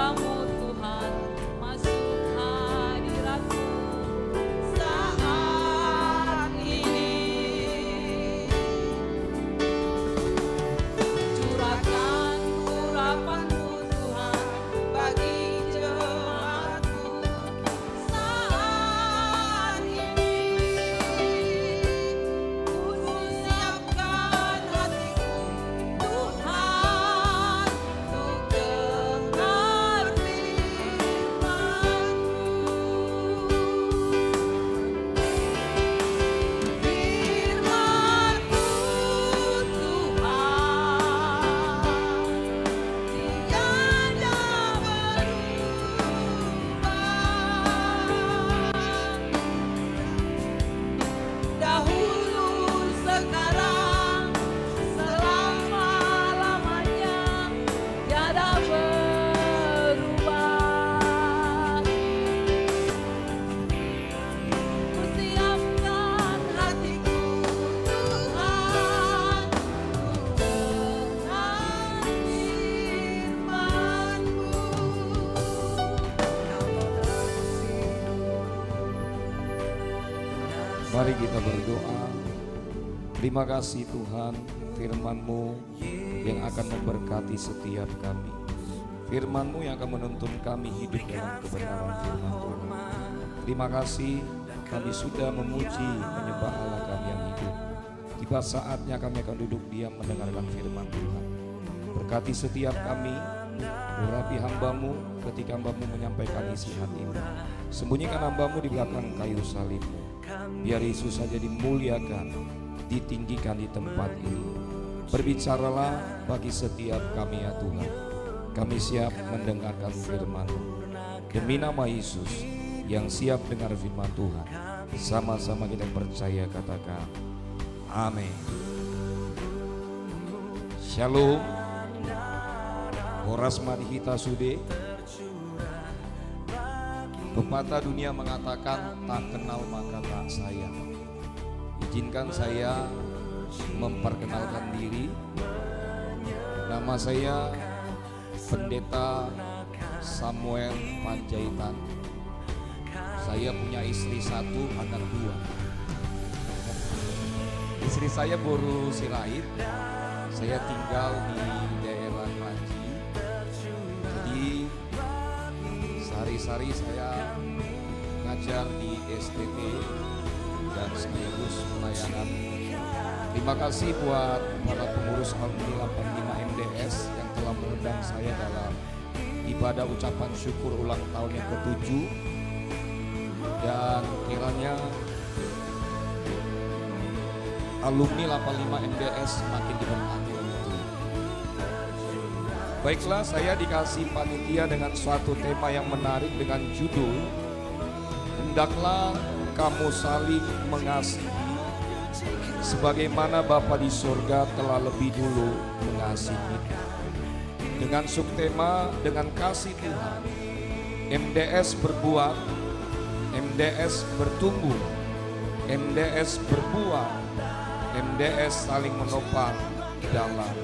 hambamu Tuhan masuk hadiratmu saat ini. Curahkan urapanmu Tuhan bagi jemaatmu saat ini. Ku siapkan hatiku Tuhan untuk dengar firman-Mu. Firman-Mu Tuhan tiada berubah. Dahulu, sekarang, selama-lamanya tiada berubah. Ku siapkan hatiku Tuhan untuk dengar firman-Mu. Mari kita berdoa. Terima kasih Tuhan, firman-Mu yang akan memberkati setiap kami. Firman-Mu yang akan menuntun kami hidup dalam kebenaran firman Tuhan. Terima kasih kami sudah memuji menyembah Allah kami yang hidup. Tiba saatnya kami akan duduk diam mendengarkan firman Tuhan. Berkati setiap kami, urapi hamba-Mu ketika hamba-Mu menyampaikan isi hati-Mu. Sembunyikan hamba-Mu di belakang kayu salib-Mu. Biar Yesus saja dimuliakan, ditinggikan di tempat ini. Berbicaralah bagi setiap kami ya Tuhan. Kami siap mendengarkan firman-Mu. Demi nama Yesus yang siap dengar firman Tuhan. Sama-sama kita percaya, katakan amin. Shalom. Horas madhita sude. Pepatah dunia mengatakan tak kenal maka tak sayang. Izinkan saya memperkenalkan diri. Nama saya Pendeta Samuel Panjaitan. Saya punya istri 1, anak 2. Istri saya baru sirait. Saya tinggal di daerah Kranji. Jadi sehari-hari saya ngajar di STT dan sekaligus pelayanan. Terima kasih buat para pengurus alumni 85 MDS yang telah mengundang saya dalam ibadah ucapan syukur ulang tahun yang ke-7. Dan kiranya alumni 85 MDS semakin diberkati oleh Tuhan. Baiklah, saya dikasih panitia dengan suatu tema yang menarik dengan judul Hendaklah kamu saling mengasihi sebagaimana Bapa di surga telah lebih dulu mengasihi kita. Dengan subtema dengan kasih Tuhan, MDS berbuat, MDS bertumbuh, MDS berbuah, MDS saling menopang dalam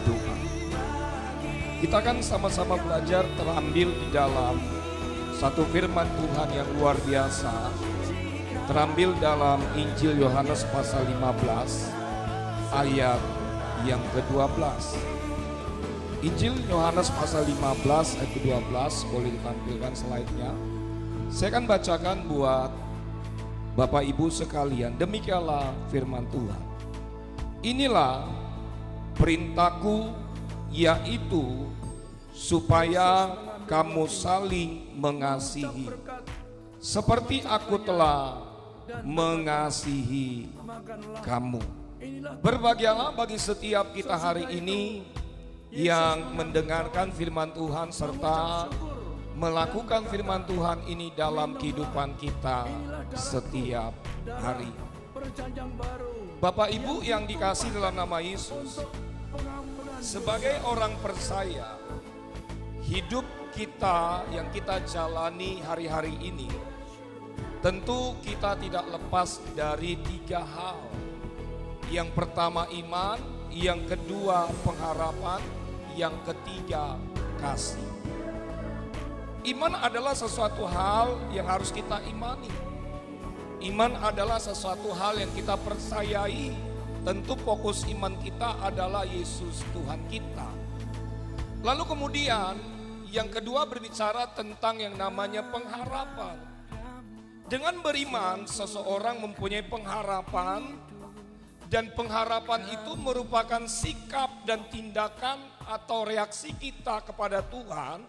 Tuhan. Kita akan sama-sama belajar terambil di dalam satu firman Tuhan yang luar biasa, terambil dalam Injil Yohanes pasal 15 ayat yang ke-12. Injil Yohanes pasal 15 ayat ke-12, boleh ditampilkan slide-nya. Saya akan bacakan buat Bapak Ibu sekalian. Demikianlah firman Tuhan. Inilah perintahku, yaitu supaya kamu saling mengasihi seperti aku telah mengasihi kamu. Berbahagialah bagi setiap kita hari ini yang mendengarkan firman Tuhan serta melakukan firman Tuhan ini dalam kehidupan kita setiap hari. Bapak Ibu yang dikasih dalam nama Yesus, sebagai orang percaya, hidup kita yang kita jalani hari-hari ini, tentu kita tidak lepas dari 3 hal. Yang pertama iman, yang kedua pengharapan, yang ketiga kasih. Iman adalah sesuatu hal yang harus kita imani. Iman adalah sesuatu hal yang kita percayai. Tentu fokus iman kita adalah Yesus Tuhan kita. Lalu kemudian yang kedua berbicara tentang yang namanya pengharapan. Dengan beriman seseorang mempunyai pengharapan, dan pengharapan itu merupakan sikap dan tindakan atau reaksi kita kepada Tuhan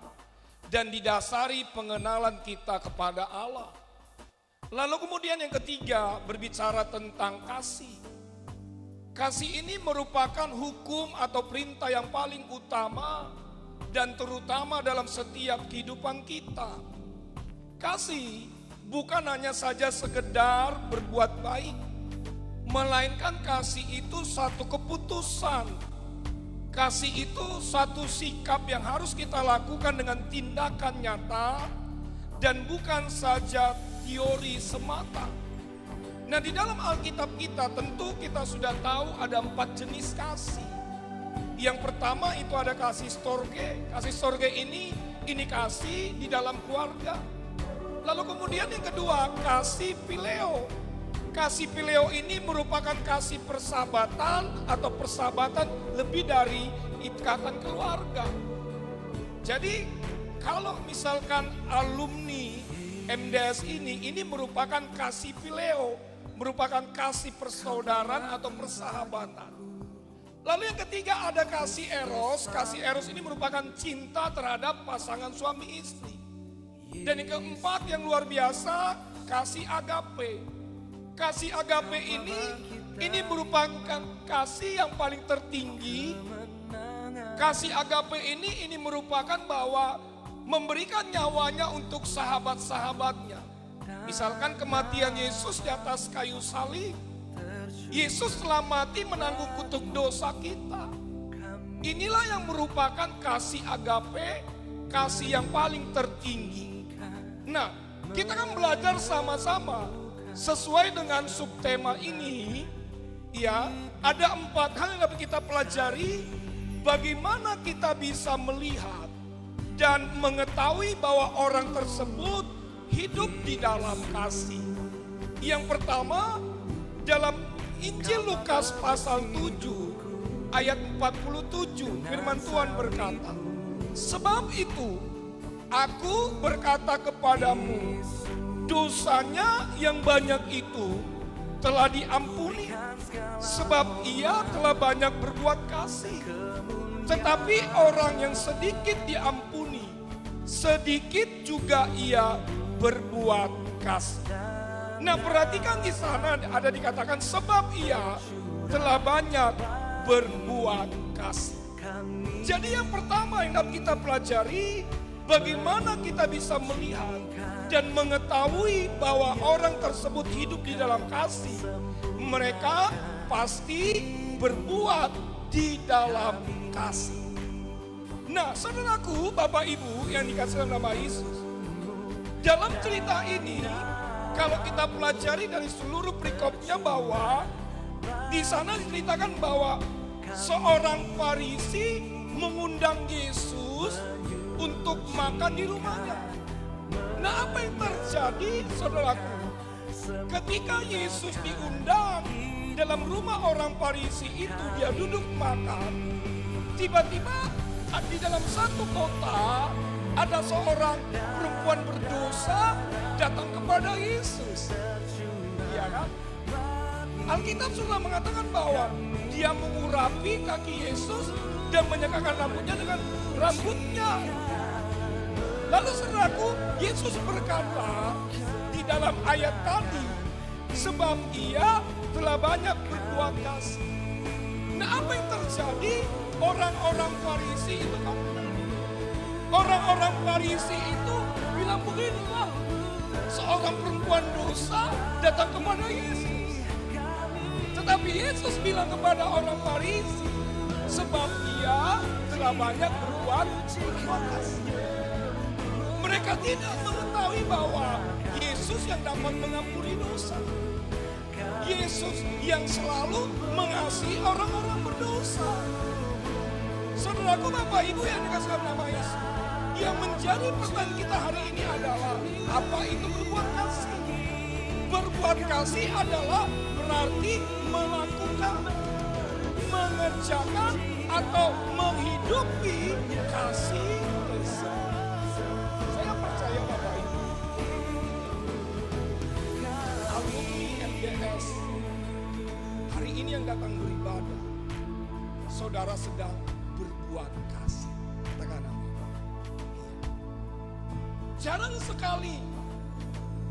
dan didasari pengenalan kita kepada Allah. Lalu kemudian yang ketiga berbicara tentang kasih. Kasih ini merupakan hukum atau perintah yang paling utama dan terutama dalam setiap kehidupan kita. Kasih bukan hanya saja sekedar berbuat baik, melainkan kasih itu satu keputusan. Kasih itu satu sikap yang harus kita lakukan dengan tindakan nyata dan bukan saja teori semata. Nah, di dalam Alkitab kita tentu kita sudah tahu ada 4 jenis kasih. Yang pertama itu ada kasih storge. Kasih storge ini kasih di dalam keluarga. Lalu kemudian yang kedua kasih phileo. Kasih phileo ini merupakan kasih persahabatan atau persahabatan lebih dari ikatan keluarga. Jadi kalau misalkan alumni MDS ini merupakan kasih phileo, merupakan kasih persaudaraan atau persahabatan. Lalu yang ketiga ada kasih eros. Kasih eros ini merupakan cinta terhadap pasangan suami istri. Dan yang keempat yang luar biasa kasih agape. Kasih agape ini merupakan kasih yang paling tertinggi. Kasih agape ini merupakan bahwa memberikan nyawanya untuk sahabat-sahabatnya. Misalkan kematian Yesus di atas kayu salib. Yesus telah mati menanggung kutuk dosa kita. Inilah yang merupakan kasih agape, kasih yang paling tertinggi. Nah, kita kan belajar sama-sama sesuai dengan subtema ini. Ya, ada 4 hal yang dapat kita pelajari. Bagaimana kita bisa melihat dan mengetahui bahwa orang tersebut hidup di dalam kasih. Yang pertama, dalam Injil Lukas pasal 7 ayat 47 firman Tuhan berkata, "Sebab itu aku berkata kepadamu, dosanya yang banyak itu telah diampuni, sebab ia telah banyak berbuat kasih. Tetapi orang yang sedikit diampuni, sedikit juga ia berbuat kasih." Nah, perhatikan di sana ada dikatakan sebab ia telah banyak berbuat kasih. Jadi yang pertama yang dapat kita pelajari, bagaimana kita bisa melihat dan mengetahui bahwa orang tersebut hidup di dalam kasih. Mereka pasti berbuat di dalam kasih. Nah, saudaraku, Bapak Ibu yang dikasihi dalam nama Yesus, dalam cerita ini kalau kita pelajari dari seluruh perikopnya bahwa di sana diceritakan bahwa seorang Farisi mengundang Yesus untuk makan di rumahnya. Nah, apa yang terjadi, saudaraku? Ketika Yesus diundang dalam rumah orang Farisi itu, dia duduk makan. Tiba-tiba di dalam satu kota ada seorang perempuan berdosa datang kepada Yesus. Iya kan? Alkitab sudah mengatakan bahwa dia mengurapi kaki Yesus dan menyekakan rambutnya dengan rambutnya. Lalu saudaraku, Yesus berkata di dalam ayat tadi, sebab ia telah banyak berbuat kasih. Nah, apa yang terjadi? Orang-orang Farisi itu kan, orang-orang Farisi itu bilang beginilah, seorang perempuan dosa datang kepada Yesus. Tetapi Yesus bilang kepada orang Farisi, sebab ia telah banyak berbuat kasih. Mereka tidak mengetahui bahwa Yesus yang dapat mengampuni dosa. Yesus yang selalu mengasihi orang-orang berdosa. Saudaraku, Bapak Ibu yang dikasihi nama Yesus, yang Jadi pertanyaan kita hari ini adalah, apa itu berbuat kasih? Berbuat kasih adalah berarti melakukan, mengerjakan, atau menghidupi kasih tersebut. Saya percaya Bapak Ibu, alumni MDS hari ini yang datang beribadah, saudara sedang berbuat kasih. Katakan amin. Jarang sekali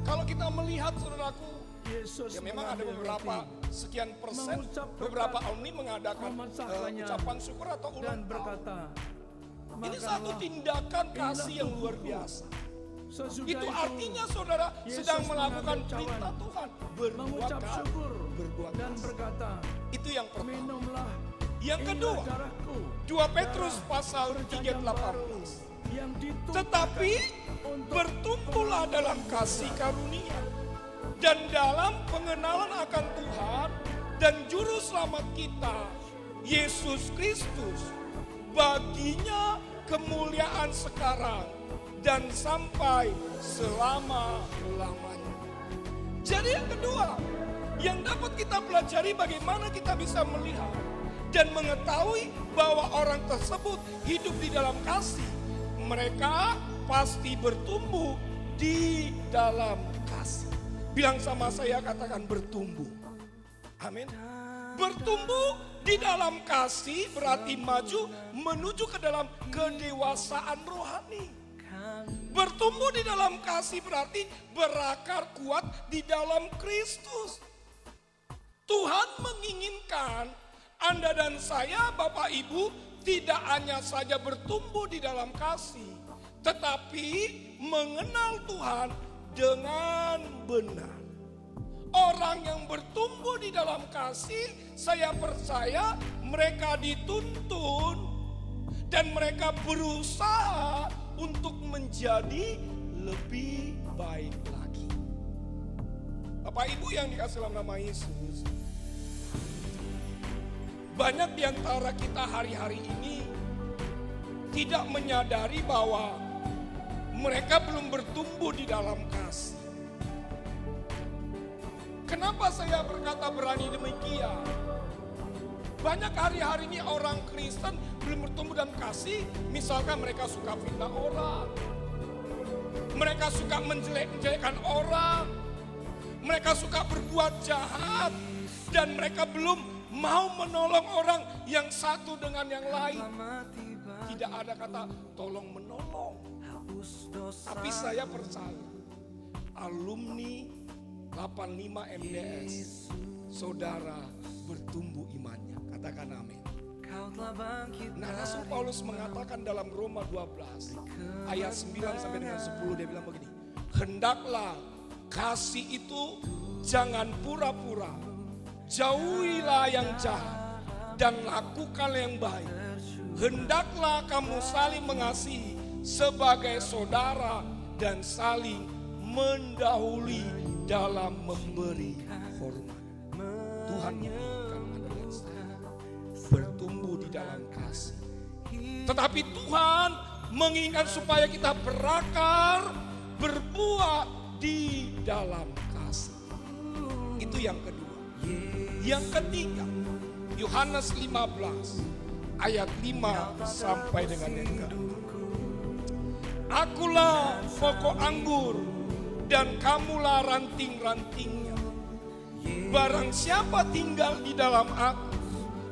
kalau kita melihat saudaraku, Yesus ya memang ada beberapa sekian persen, beberapa alumni mengadakan ucapan syukur atau dan ulang tahun. berkata, Ini satu tindakan kasih yang luar biasa. sesudah Itu artinya saudara Yesus sedang melakukan mengambil cawan, perintah Tuhan. Berbuat mengucap kasih. syukur Berbuat dan kasih. berkata, Itu yang pertama. minumlah Yang kedua, inilah darahku, 2 Petrus darah pasal perjanjian baru 3:18. yang ditumpahkan Tetapi untuk bertumbuhlah dalam kasih karunia dan dalam pengenalan akan Tuhan dan Juru Selamat kita, Yesus Kristus. Baginya kemuliaan sekarang dan sampai selama-lamanya. Jadi yang kedua, yang dapat kita pelajari bagaimana kita bisa melihat dan mengetahui bahwa orang tersebut hidup di dalam kasih. Mereka pasti bertumbuh di dalam kasih. Bilang sama saya, katakan bertumbuh. Amin. Bertumbuh di dalam kasih berarti maju menuju ke dalam kedewasaan rohani. Bertumbuh di dalam kasih berarti berakar kuat di dalam Kristus. Tuhan menginginkan Anda dan saya, Bapak Ibu, tidak hanya saja bertumbuh di dalam kasih, tetapi mengenal Tuhan dengan benar. Orang yang bertumbuh di dalam kasih, saya percaya mereka dituntun dan mereka berusaha untuk menjadi lebih baik lagi. Bapak Ibu yang dikasihi dalam nama Yesus, banyak di antara kita hari-hari ini tidak menyadari bahwa mereka belum bertumbuh di dalam kasih. Kenapa saya berkata berani demikian? Banyak hari-hari ini orang Kristen belum bertumbuh dalam kasih. Misalkan mereka suka fitnah orang, mereka suka menjelek-jelekkan orang, mereka suka berbuat jahat, dan mereka belum mau menolong orang yang satu dengan yang lain. Tidak ada kata tolong menolong. Tapi saya percaya alumni 85 MDS, saudara bertumbuh imannya. Katakan amin. Nah, Rasul Paulus mengatakan dalam Roma 12 ayat 9 sampai dengan 10, dia bilang begini. Hendaklah kasih itu jangan pura-pura. Jauhilah yang jahat dan lakukan yang baik. Hendaklah kamu saling mengasihi sebagai saudara dan saling mendahului dalam memberi hormat. Tuhan menginginkan Anda dan saya bertumbuh di dalam kasih. Tetapi Tuhan menginginkan supaya kita berakar, berbuah di dalam kasih. Itu yang kedua. Yang ketiga, Yohanes 15 ayat 5 sampai dengan yang ke-6. Akulah pokok anggur dan kamulah ranting-rantingnya. Barang siapa tinggal di dalam aku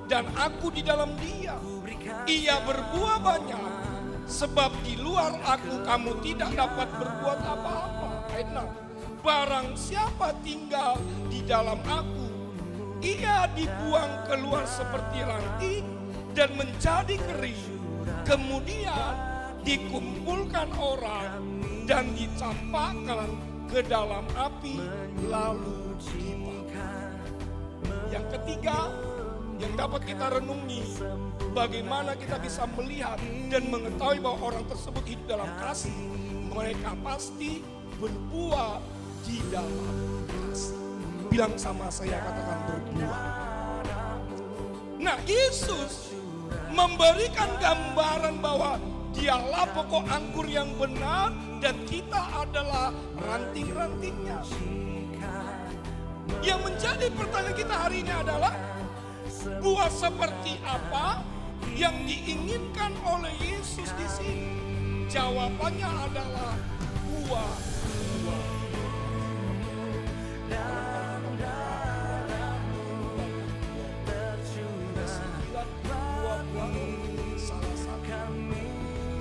dan aku di dalam dia, ia berbuah banyak. Sebab di luar aku kamu tidak dapat berbuat apa-apa. Ayat 6. Barang siapa tinggal di dalam aku, ia dibuang keluar seperti ranting dan menjadi kering. Kemudian dikumpulkan orang dan dicampakkan ke dalam api lalu dibakar. Yang ketiga yang dapat kita renungi, bagaimana kita bisa melihat dan mengetahui bahwa orang tersebut hidup dalam kasih. Mereka pasti berbuah di dalam kasih. Bilang sama saya, katakan berbuah. Nah, Yesus memberikan gambaran bahwa Dialah pokok anggur yang benar dan kita adalah ranting-rantingnya. Yang menjadi pertanyaan kita hari ini adalah buah seperti apa yang diinginkan oleh Yesus di sini? Jawabannya adalah buah. Salah satu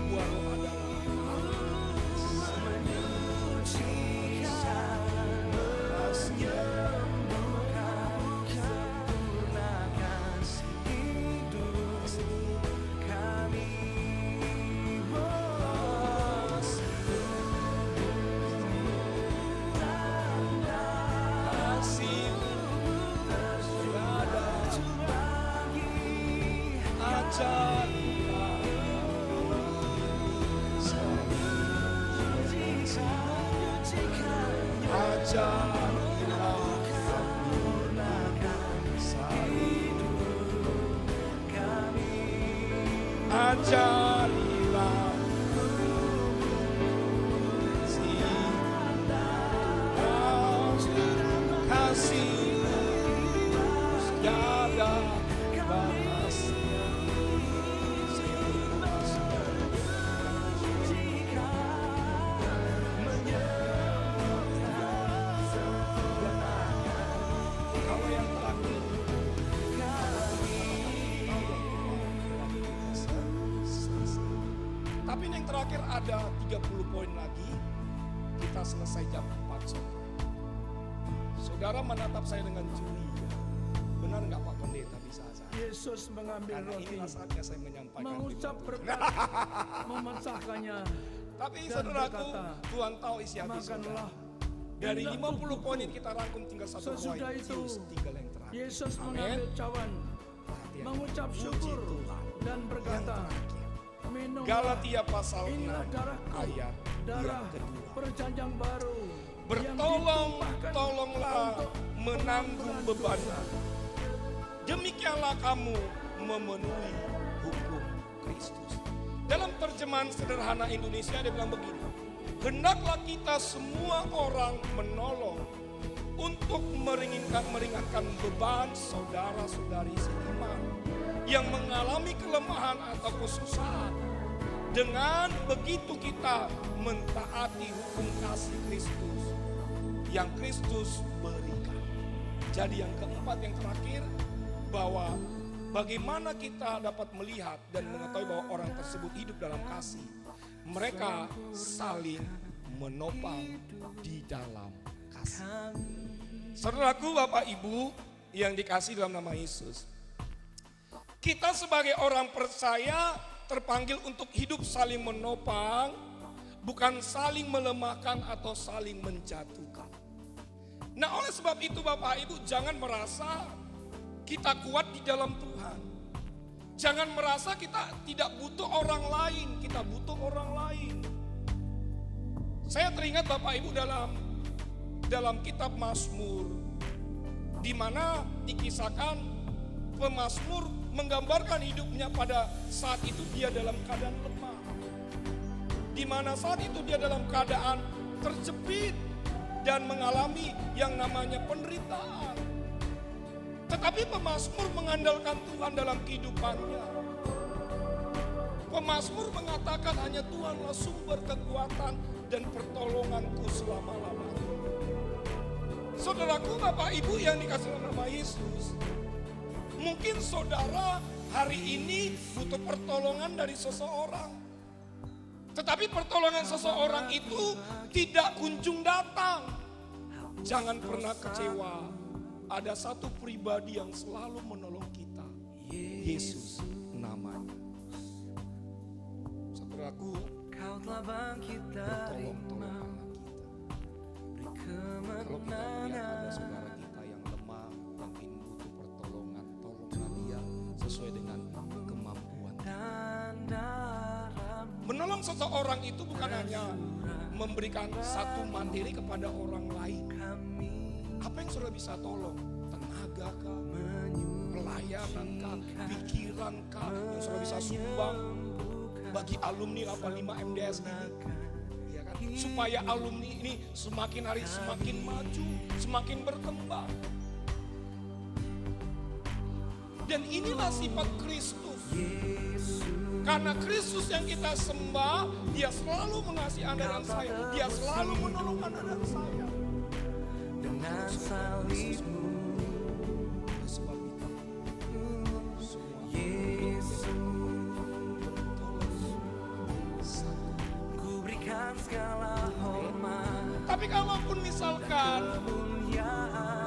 buah roh adalah ajarilah kasih tiada batasnya. Kalau yang terakhir, tapi yang terakhir ada 30 poin lagi. Kita selesai jam 4 sore. Saudara menatap saya dengan curiga. Benar nggak Pak Pendeta bisa saya? Yesus mengambil Karena roti, inilah saatnya saya menyampaikan. mengucap firman Tuhan. berkat, memecahkannya. Tapi dan saudaraku, berkata, Tuhan tahu isi hati saudara. makanlah. Dari Inilah 50 poin yang kita rangkum tinggal satu Sesudah poin. itu, Tinggal yang terakhir. Yesus Amin. mengambil cawan, Perhatian. mengucap Puji syukur Tuhan. dan Yang berkata, terakhir. minumlah, Galatia pasal 6 inilah darahku, ayat darah yang kedua. perjanjian baru. yang Bertolonglah ditumpahkan untuk menanggung pengampunan beban. dosa. Demikianlah kamu memenuhi hukum Kristus. Dalam terjemahan sederhana Indonesia dia bilang begini. Hendaklah kita semua orang menolong untuk meringankan beban saudara-saudari seiman yang mengalami kelemahan atau kesusahan. Dengan begitu kita mentaati hukum kasih Kristus yang Kristus berikan. Jadi yang keempat, yang terakhir, bahwa bagaimana kita dapat melihat dan mengetahui bahwa orang tersebut hidup dalam kasih. Mereka saling menopang di dalam kasih. Saudaraku, Bapak Ibu yang dikasih dalam nama Yesus. Kita sebagai orang percaya terpanggil untuk hidup saling menopang, bukan saling melemahkan atau saling menjatuhkan. Nah, oleh sebab itu Bapak Ibu jangan merasa kita kuat di dalam Tuhan. Jangan merasa kita tidak butuh orang lain, kita butuh orang lain. Saya teringat Bapak Ibu dalam kitab Mazmur, di mana dikisahkan pemazmur menggambarkan hidupnya pada saat itu dia dalam keadaan lemah. Di mana saat itu dia dalam keadaan terjepit dan mengalami yang namanya penderitaan. Tetapi pemazmur mengandalkan Tuhan dalam kehidupannya. Pemazmur mengatakan hanya Tuhanlah sumber kekuatan dan pertolonganku selama-lamanya. Saudaraku, Bapak Ibu yang dikasih nama Yesus, mungkin saudara hari ini butuh pertolongan dari seseorang. Tetapi pertolongan seseorang itu tidak kunjung datang. Jangan pernah kecewa. Ada satu pribadi yang selalu menolong kita. Yesus namanya. Saudaraku, bertolong-tolonglah kita. Kalau kita melihat ada saudara kita yang lemah, yang ingin butuh pertolongan, tolonglah dia sesuai dengan kemampuan. Menolong seseorang itu bukan hanya memberikan satu materi kepada orang lain. Apa yang saudara bisa tolong? Tenaga kah? Pelayanan kah? Pikiran kah? Yang saudara bisa sumbang? bagi alumni 85 MDS ini. Ya kan? Supaya alumni ini semakin hari semakin maju, semakin berkembang. Dan inilah sifat Kristus. Karena Kristus yang kita sembah, Dia selalu mengasihi Anda dan saya. Dia selalu menolong Anda dan saya. Dengan salibmu, sebab itu semua Yesus ku berikan segala hormat. Tapi kalaupun misalkan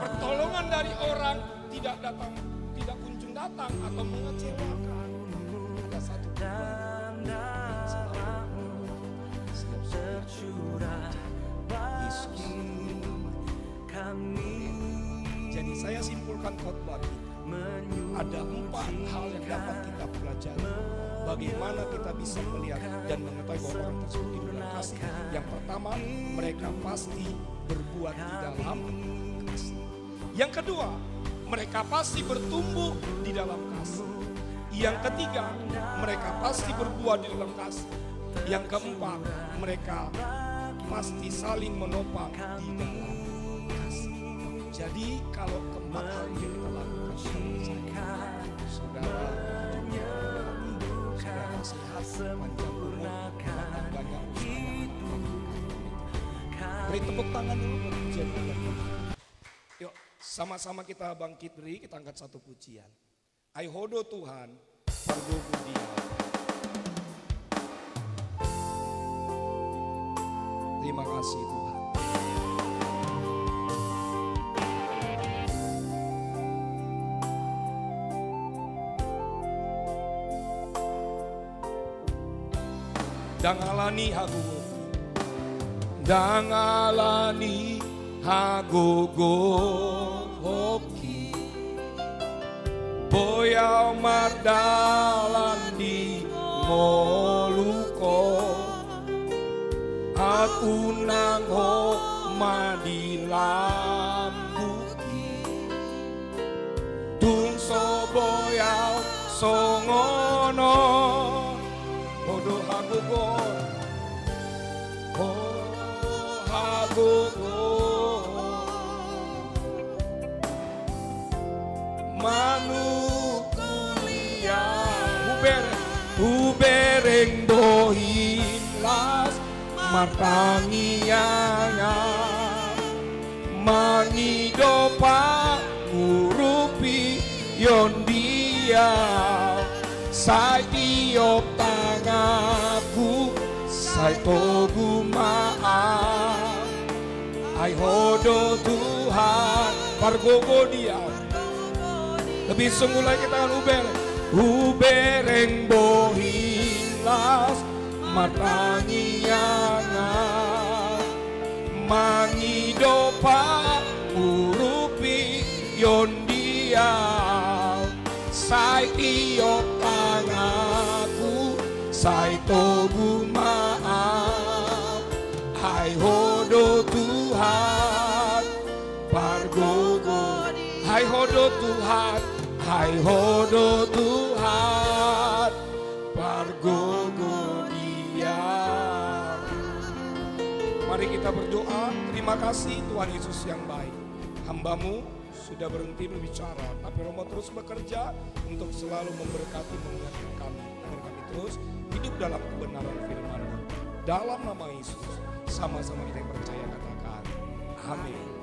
pertolongan dari orang tidak datang, tidak kunjung datang atau mengecewakan, ada satu tercurah bagi kami. Jadi saya simpulkan khotbah kita. Ada 4 hal yang dapat kita pelajari. Bagaimana kita bisa melihat dan mengetahui bahwa orang tersebut hidup dalam kasih. Yang pertama, mereka pasti berbuat di dalam kasih. Yang kedua, mereka pasti bertumbuh di dalam kasih. Yang ketiga, mereka pasti berbuat di dalam kasih. Yang keempat, mereka pasti saling menopang di dalam kasih. Jadi kalau keempat hal yang kita lakukan, saudara sehat, panjang umur, makan banyak usaha. Beri tepuk tangan dulu buat pujian kita. Yuk, sama-sama kita bangkit beri, kita angkat satu pujian. Aihodo Tuhan, Pargoku Dia. Terima kasih Tuhan. Dangalani hagogo, dangalani hagogo hoki, boyau mardalan di moluko, aku nang ho madilambuki, tung so boyau songono. Hodo hagogo, oh hagogo, manukulia, ubereng dohin las martangianga, mangidopa urupi yondia. Sai tiop tangaku, sai togu maaf. Aihodo Tuhan, Pargogo Dia. Lebih sungguh lagi kita akan ubereng bohilas matangianga, mangidopa urupi yondia. Sai tiop tangaku, sai togu maaf. Aihodo Tuhan, Pargogo. Aihodo Tuhan, aihodo Tuhan, Pargogo Dia. Mari kita berdoa. Terima kasih Tuhan Yesus yang baik. Hamba-Mu sudah berhenti berbicara, tapi Romo terus bekerja untuk selalu memberkati, mengingatkan kami agar kami terus hidup dalam kebenaran firman-Mu. Dalam nama Yesus, sama-sama kita yang percaya katakan, amin.